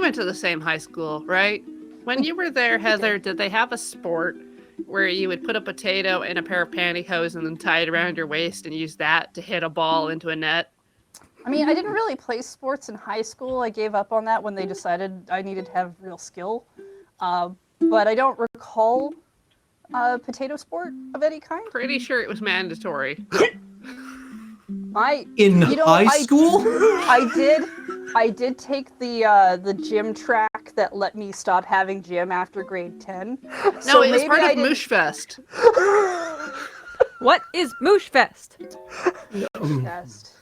went to the same high school, right? When you were there, Heather, did they have a sport where you would put a potato in a pair of pantyhose and then tie it around your waist and use that to hit a ball into a net? I mean, I didn't really play sports in high school. I gave up on that when they decided I needed to have real skill. But I don't recall a potato sport of any kind. Pretty sure it was mandatory. In high school? I did take the gym track that let me stop having gym after grade 10. No, it was part of Mooshfest. What is Mooshfest? Mooshfest.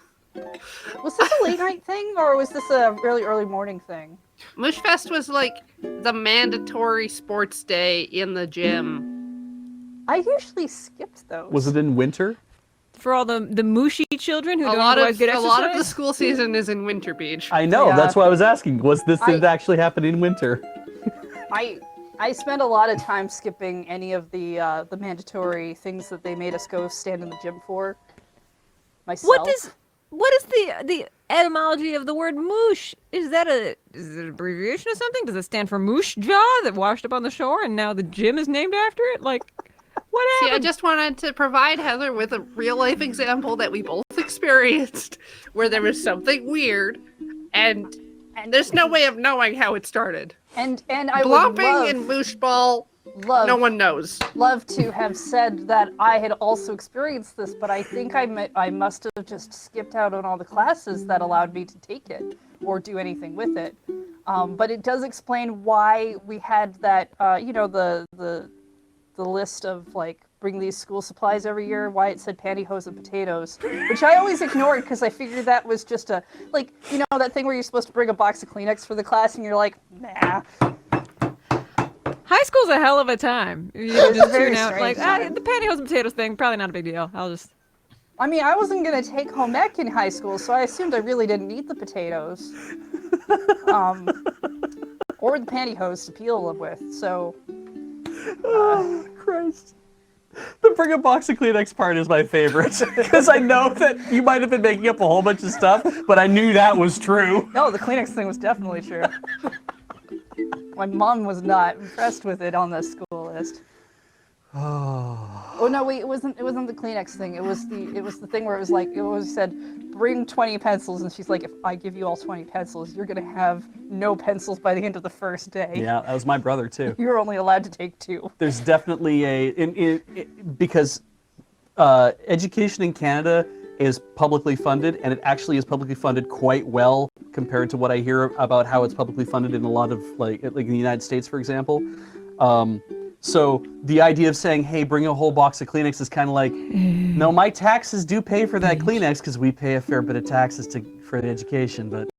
Was this a late night thing, or was this a really early morning thing? Mooshfest was like the mandatory sports day in the gym. I usually skipped those. Was it in winter? For all the mooshy children who A don't lot otherwise get of exercise? the school season is in Winter Beach. I know, Yeah. that's why I was asking. Was this did it actually happen in winter? I spent a lot of time skipping any of the mandatory things that they made us go stand in the gym for. Myself. What is the etymology of the word moosh? Is it an abbreviation of something? Does it stand for moosh jaw that washed up on the shore and now the gym is named after it? Like, what See, happened? I just wanted to provide Heather with a real life example that we both experienced where there was something weird and there's no way of knowing how it started. And I Blomping and moosh ball, no one knows. Love to have said that I had also experienced this, but I think I must have just skipped out on all the classes that allowed me to take it or do anything with it. But it does explain why we had that, the list of like bring these school supplies every year, why it said pantyhose and potatoes, which I always ignored because I figured that was just a, like, you know, that thing where you're supposed to bring a box of Kleenex for the class and you're like, nah. High school's a hell of a time. You It's just a very tune out strange like, time. the pantyhose and potatoes thing, probably not a big deal. I mean, I wasn't going to take home ec in high school, so I assumed I really didn't need the potatoes. Or the pantyhose to peel them with, so... Oh, Christ. The bring a box of Kleenex part is my favorite, because I know that you might have been making up a whole bunch of stuff, but I knew that was true. No, the Kleenex thing was definitely true. My mom was not impressed with it on the school list. Oh no, wait, it wasn't the Kleenex thing. It was the thing where it was like, it always said, bring 20 pencils, and she's like, if I give you all 20 pencils, you're gonna have no pencils by the end of the first day. Yeah, that was my brother too. You're only allowed to take 2. There's definitely because education in Canada is publicly funded, and it actually is publicly funded quite well compared to what I hear about how it's publicly funded in a lot of like in the United States, for example. So the idea of saying, hey, bring a whole box of Kleenex is kind of like, no, my taxes do pay for that Kleenex because we pay a fair bit of taxes for the education, but